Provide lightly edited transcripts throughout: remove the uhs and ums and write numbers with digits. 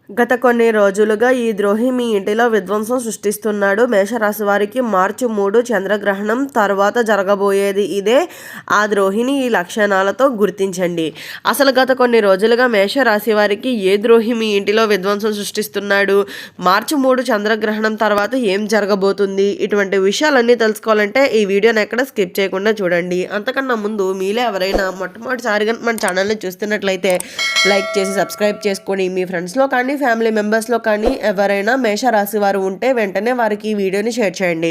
గత కొన్ని రోజులుగా ఈ ద్రోహి మీ ఇంటిలో విధ్వంసం సృష్టిస్తున్నాడు. మేషరాశి వారికి మార్చి 3 చంద్రగ్రహణం తర్వాత జరగబోయేది ఇదే. ఆ ద్రోహిని ఈ లక్షణాలతో గుర్తించండి. అసలు గత కొన్ని రోజులుగా మేషరాశి వారికి ఏ ద్రోహి మీ ఇంటిలో విధ్వంసం సృష్టిస్తున్నాడు, మార్చి 3 చంద్రగ్రహణం తర్వాత ఏం జరగబోతుంది, ఇటువంటి విషయాలన్నీ తెలుసుకోవాలంటే ఈ వీడియోని ఎక్కడ స్కిప్ చేయకుండా చూడండి. అంతకన్నా ముందు మీలో ఎవరైనా మొట్టమొదటిసారిగా మన ఛానల్ని చూస్తున్నట్లయితే లైక్ చేసి సబ్స్క్రైబ్ చేసుకొని మీ ఫ్రెండ్స్లో కానీ ఫ్యామిలీ మెంబర్స్లో కానీ ఎవరైనా మేషరాశి వారు ఉంటే వెంటనే వారికి ఈ వీడియోని షేర్ చేయండి.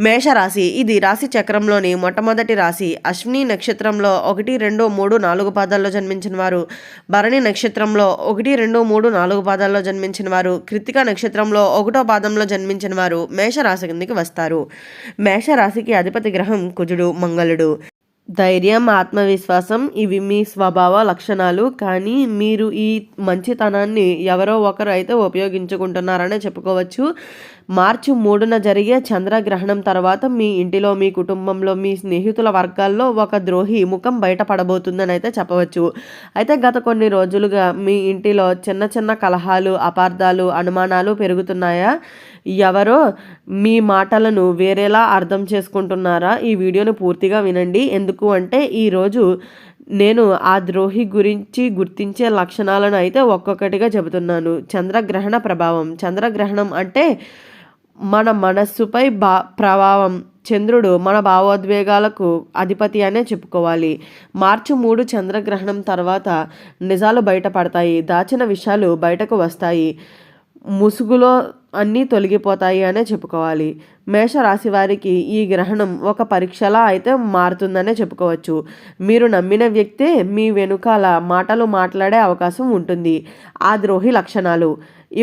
మేషరాశి ఇది రాశి చక్రంలోని మొట్టమొదటి రాశి. అశ్విని నక్షత్రంలో 1, 2, 3, 4 పాదాల్లో జన్మించిన వారు, భరణి నక్షత్రంలో 1, 2, 3, 4 పాదాల్లో జన్మించిన వారు, కృత్తిక నక్షత్రంలో 1వ పాదంలో జన్మించిన వారు మేషరాశి కిందకి వస్తారు. మేషరాశికి అధిపతి గ్రహం కుజుడు, మంగళుడు. ధైర్యం, ఆత్మవిశ్వాసం ఇవి మీ స్వభావ లక్షణాలు. కానీ మీరు ఈ మంచితనాన్ని ఎవరో ఒకరు అయితే ఉపయోగించుకుంటున్నారనే చెప్పుకోవచ్చు. మార్చి 3న జరిగే చంద్రగ్రహణం తర్వాత మీ ఇంటిలో, మీ కుటుంబంలో, మీ స్నేహితుల వర్గాల్లో ఒక ద్రోహి ముఖం బయటపడబోతుందని అయితే చెప్పవచ్చు. అయితే గత కొన్ని రోజులుగా మీ ఇంటిలో చిన్న చిన్న కలహాలు, అపార్థాలు, అనుమానాలు పెరుగుతున్నాయా? ఎవరో మీ మాటలను వేరేలా అర్థం చేసుకుంటున్నారా? ఈ వీడియోను పూర్తిగా వినండి. ఎందుకు అంటే ఈరోజు నేను ఆ ద్రోహి గురించి గుర్తించే లక్షణాలను అయితే ఒక్కొక్కటిగా చెబుతున్నాను. చంద్రగ్రహణ ప్రభావం. చంద్రగ్రహణం అంటే మన మనస్సుపై ప్రభావం. చంద్రుడు మన భావోద్వేగాలకు అధిపతి అనే చెప్పుకోవాలి. మార్చి 3 చంద్రగ్రహణం తర్వాత నిజాలు బయటపడతాయి. దాచిన విషయాలు బయటకు వస్తాయి. ముసుగులో అన్నీ తొలగిపోతాయి అనే చెప్పుకోవాలి. మేషరాశి వారికి ఈ గ్రహణం ఒక పరీక్షలా అయితే మారుతుందనే చెప్పుకోవచ్చు. మీరు నమ్మిన వ్యక్తే మీ వెనుకాల మాటలు మాట్లాడే అవకాశం ఉంటుంది. ఆ ద్రోహి లక్షణాలు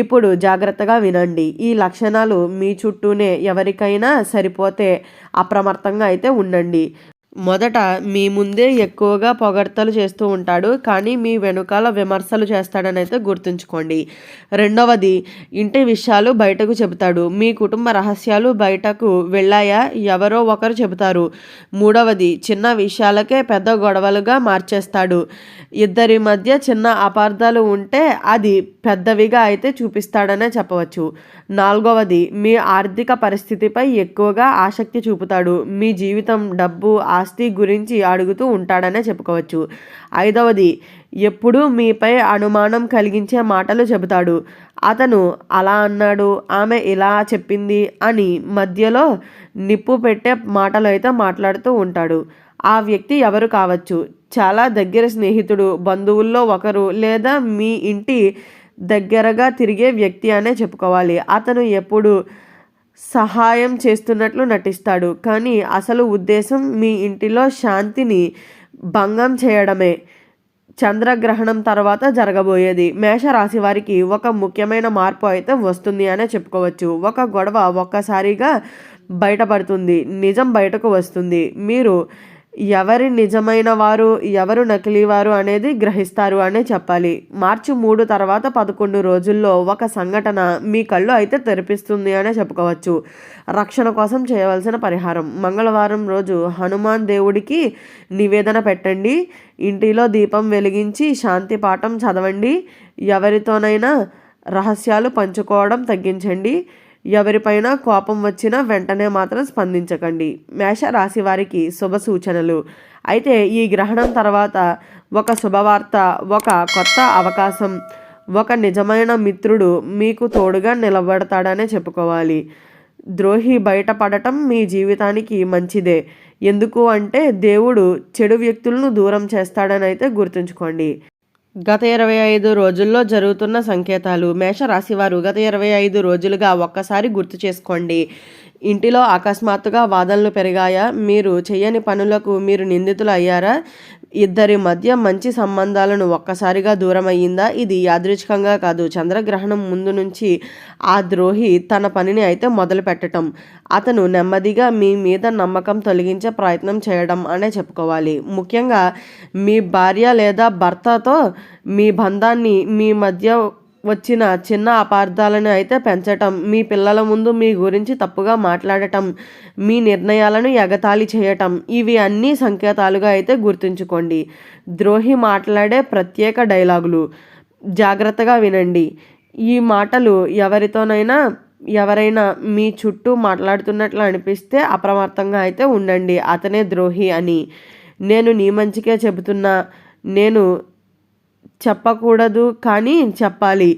ఇప్పుడు జాగ్రత్తగా వినండి. ఈ లక్షణాలు మీ చుట్టూనే ఎవరికైనా సరిపోతే అప్రమత్తంగా అయితే ఉండండి. మొదట మీ ముందే ఎక్కువగా పొగడ్తలు చేస్తూ ఉంటాడు, కానీ మీ వెనుకాల విమర్శలు చేస్తాడని అయితే గుర్తుంచుకోండి. రెండవది, ఇంటి విషయాలు బయటకు చెబుతాడు. మీ కుటుంబ రహస్యాలు బయటకు వెళ్ళాయా ఎవరో ఒకరు చెబుతారు. మూడవది, చిన్న విషయాలకే పెద్ద గొడవలుగా మార్చేస్తాడు. ఇద్దరి మధ్య చిన్న అపార్థాలు ఉంటే అది పెద్దవిగా అయితే చూపిస్తాడనే చెప్పవచ్చు. నాలుగవది, మీ ఆర్థిక పరిస్థితిపై ఎక్కువగా ఆసక్తి చూపుతాడు. మీ జీవితం, డబ్బు, ఆస్తి గురించి అడుగుతూ ఉంటాడనే చెప్పుకోవచ్చు. ఐదవది, ఎప్పుడూ మీపై అనుమానం కలిగించే మాటలు చెబుతాడు. అతను అలా అన్నాడు, ఆమె ఇలా చెప్పింది అని మధ్యలో నిప్పు పెట్టే మాటలు అయితే మాట్లాడుతూ ఉంటాడు. ఆ వ్యక్తి ఎవరు కావచ్చు. చాలా దగ్గర స్నేహితుడు, బంధువుల్లో ఒకరు, లేదా మీ ఇంటి దగ్గరగా తిరిగే వ్యక్తి అనే చెప్పుకోవాలి. అతను ఎప్పుడు సహాయం చేస్తున్నట్లు నటిస్తాడు, కానీ అసలు ఉద్దేశం మీ ఇంటిలో శాంతిని భంగం చేయడమే. చంద్రగ్రహణం తర్వాత జరగబోయేది. మేషరాశి వారికి ఒక ముఖ్యమైన మార్పు అయితే వస్తుంది అనే చెప్పుకోవచ్చు. ఒక గొడవ ఒక్కసారిగా బయటపడుతుంది. నిజం బయటకు వస్తుంది. మీరు ఎవరి నిజమైన వారు, ఎవరు నకిలీ వారు అనేది గ్రహిస్తారు అనే చెప్పాలి. మార్చి 3 తర్వాత 11 రోజుల్లో ఒక సంఘటన మీ కళ్ళు అయితే తెరిపిస్తుంది అనే చెప్పుకోవచ్చు. రక్షణ కోసం చేయవలసిన పరిహారం. మంగళవారం రోజు హనుమాన్ దేవుడికి నివేదన పెట్టండి. ఇంటిలో దీపం వెలిగించి శాంతి పాఠం చదవండి. ఎవరితోనైనా రహస్యాలు పంచుకోవడం తగ్గించండి. ఎవరిపైన కోపం వచ్చినా వెంటనే మాత్రం స్పందించకండి. మేషరాశి వారికి శుభ సూచనలు. అయితే ఈ గ్రహణం తర్వాత ఒక శుభవార్త, ఒక కొత్త అవకాశం, ఒక నిజమైన మిత్రుడు మీకు తోడుగా నిలబడతాడనే చెప్పుకోవాలి. ద్రోహి బయటపడటం మీ జీవితానికి మంచిదే. ఎందుకు అంటే దేవుడు చెడు వ్యక్తులను దూరం చేస్తాడని అయితే గుర్తుంచుకోండి. గత 25 రోజుల్లో జరుగుతున్న సంకేతాలు. మేషరాశివారు గత 25 రోజులుగా ఒక్కసారి గుర్తు చేసుకోండి. ఇంటిలో అకస్మాత్తుగా వాదనలు పెరిగాయా? మీరు చేయని పనులకు మీరు నిందితులు అయ్యారా? ఇద్దరి మధ్య మంచి సంబంధాలను ఒక్కసారిగా దూరం అయ్యిందా? ఇది యాదృచ్ఛికంగా కాదు. చంద్రగ్రహణం ముందు నుంచి ఆ ద్రోహి తన పనిని అయితే మొదలు పెట్టడం, అతను నెమ్మదిగా మీ మీద నమ్మకం తొలగించే ప్రయత్నం చేయడం అనే చెప్పుకోవాలి. ముఖ్యంగా మీ భార్య లేదా భర్తతో మీ బంధాన్ని, మీ మధ్య వచ్చిన చిన్న అపార్థాలను అయితే పెంచటం, మీ పిల్లల ముందు మీ గురించి తప్పుగా మాట్లాడటం, మీ నిర్ణయాలను ఎగతాళి చేయటం, ఇవి అన్నీ సంకేతాలుగా అయితే గుర్తుంచుకోండి. ద్రోహి మాట్లాడే ప్రత్యేక డైలాగులు. జాగ్రత్తగా వినండి. ఈ మాటలు ఎవరైనా మీ చుట్టూ మాట్లాడుతున్నట్లు అనిపిస్తే అప్రమత్తంగా అయితే ఉండండి. అతనే ద్రోహి అని. నేను నీ మంచికే చెబుతున్నా, నేను చెప్పకూడదు కానీ చెప్పాలి.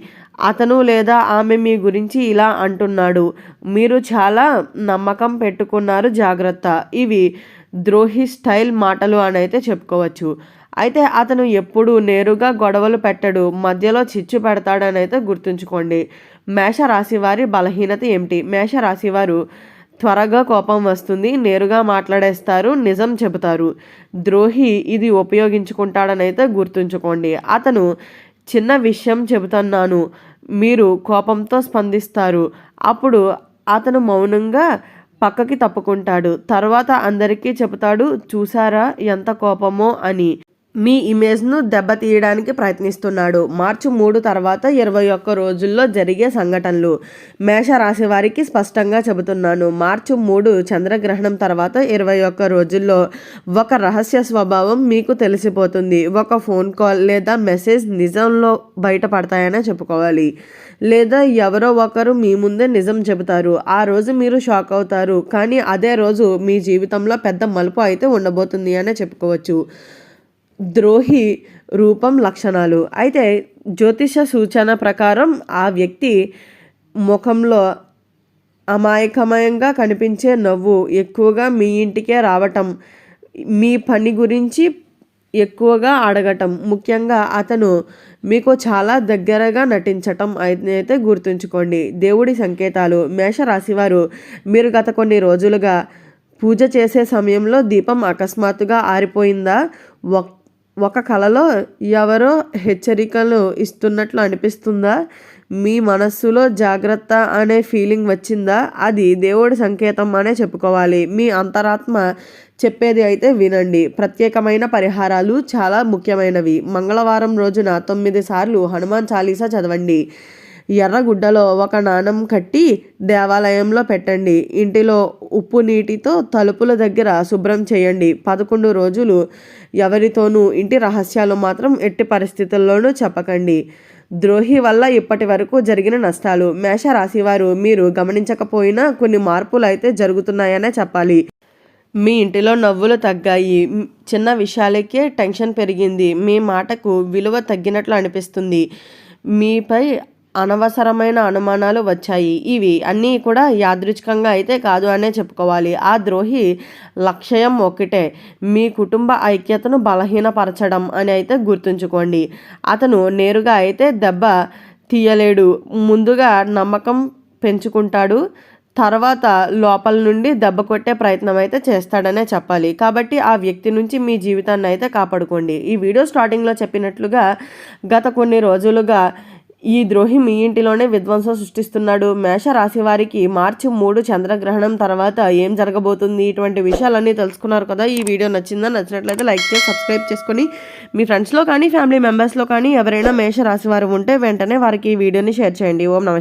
అతను లేదా ఆమె మీ గురించి ఇలా అంటున్నాడు. మీరు చాలా నమ్మకం పెట్టుకున్నారు, జాగ్రత్త. ఇవి ద్రోహి స్టైల్ మాటలు అని అయితే చెప్పుకోవచ్చు. అయితే అతను ఎప్పుడూ నేరుగా గొడవలు పెట్టడు, మధ్యలో చిచ్చు పెడతాడని అయితే గుర్తుంచుకోండి. మేషరాశి వారి బలహీనత ఏమిటి? మేషరాశివారు త్వరగా కోపం వస్తుంది, నేరుగా మాట్లాడేస్తారు, నిజం చెబుతారు. ద్రోహి ఇది ఉపయోగించుకుంటాడని అయితే గుర్తుంచుకోండి. అతను చిన్న విషయం చెబుతున్నాను, మీరు కోపంతో స్పందిస్తారు. అప్పుడు అతను మౌనంగా పక్కకి తప్పుకుంటాడు. తర్వాత అందరికీ చెబుతాడు, చూసారా ఎంత కోపమో అని. మీ ఇమేజ్ను దెబ్బతీయడానికి ప్రయత్నిస్తున్నాడు. మార్చి 3 తర్వాత 21 రోజుల్లో జరిగే సంఘటనలు. మేషరాశి వారికి స్పష్టంగా చెబుతున్నాను. మార్చి 3 చంద్రగ్రహణం తర్వాత 21 రోజుల్లో ఒక రహస్య స్వభావం మీకు తెలిసిపోతుంది. ఒక ఫోన్ కాల్ లేదా మెసేజ్ నిజంలో బయటపడతాయనే చెప్పుకోవాలి. లేదా ఎవరో ఒకరు మీ ముందే నిజం చెబుతారు. ఆ రోజు మీరు షాక్ అవుతారు, కానీ అదే రోజు మీ జీవితంలో పెద్ద మలుపు అయితే ఉండబోతుంది అనే చెప్పుకోవచ్చు. ద్రోహి రూపం, లక్షణాలు. అయితే జ్యోతిష సూచన ప్రకారం ఆ వ్యక్తి ముఖంలో అమాయకమయంగా కనిపించే నవ్వు, ఎక్కువగా మీ ఇంటికే రావటం, మీ పని గురించి ఎక్కువగా అడగటం, ముఖ్యంగా అతను మీకు చాలా దగ్గరగా నటించటం అయితే గుర్తుంచుకోండి. దేవుడి సంకేతాలు. మేషరాశివారు మీరు గత కొన్ని రోజులుగా పూజ చేసే సమయంలో దీపం అకస్మాత్తుగా ఆరిపోయిందా? ఒక కలలో ఎవరో హెచ్చరికలు ఇస్తున్నట్లు అనిపిస్తుందా? మీ మనస్సులో జాగ్రత్త అనే ఫీలింగ్ వచ్చిందా? అది దేవుడి సంకేతం అనే చెప్పుకోవాలి. మీ అంతరాత్మ చెప్పేది అయితే వినండి. ప్రత్యేకమైన పరిహారాలు చాలా ముఖ్యమైనవి. మంగళవారం రోజున 9 సార్లు హనుమాన్ చాలీసా చదవండి. ఎర్రగుడ్డలో ఒక నాణం కట్టి దేవాలయంలో పెట్టండి. ఇంటిలో ఉప్పు నీటితో తలుపుల దగ్గర శుభ్రం చేయండి. 11 రోజులు ఎవరితోనూ ఇంటి రహస్యాలు మాత్రం ఎట్టి పరిస్థితుల్లోనూ చెప్పకండి. ద్రోహి వల్ల ఇప్పటి వరకు జరిగిన నష్టాలు. మేషరాశివారు మీరు గమనించకపోయినా కొన్ని మార్పులు అయితే జరుగుతున్నాయనే చెప్పాలి. మీ ఇంటిలో నవ్వులు తగ్గాయి. చిన్న విషయాలకే టెన్షన్ పెరిగింది. మీ మాటకు విలువ తగ్గినట్లు అనిపిస్తుంది. మీపై అనవసరమైన అనుమానాలు వచ్చాయి. ఇవి అన్నీ కూడా యాదృచ్ఛికంగా అయితే కాదు అనే చెప్పుకోవాలి. ఆ ద్రోహి లక్ష్యం ఒకటే, మీ కుటుంబ ఐక్యతను బలహీనపరచడం అని అయితే గుర్తుంచుకోండి. అతను నేరుగా అయితే దెబ్బ తీయలేడు. ముందుగా నమ్మకం పెంచుకుంటాడు, తర్వాత లోపల నుండి దెబ్బ కొట్టే ప్రయత్నం అయితే చేస్తాడనే చెప్పాలి. కాబట్టి ఆ వ్యక్తి నుంచి మీ జీవితాన్ని అయితే కాపాడుకోండి. ఈ వీడియో స్టార్టింగ్లో చెప్పినట్లుగా గత కొన్ని రోజులుగా ఈ ద్రోహి మీ ఇంటిలోనే విధ్వంసం సృష్టిస్తున్నాడు. మేషరాశి వారికి మార్చి 3 చంద్రగ్రహణం తర్వాత ఏం జరగబోతుంది, ఇటువంటి విషయాలన్నీ తెలుసుకున్నారు కదా. ఈ వీడియో నచ్చినట్లయితే లైక్ చేసి సబ్స్క్రైబ్ చేసుకొని మీ ఫ్రెండ్స్లో కానీ ఫ్యామిలీ మెంబర్స్లో కానీ ఎవరైనా మేషరాశి వారు ఉంటే వెంటనే వారికి ఈ వీడియోని షేర్ చేయండి. ఓం నమః.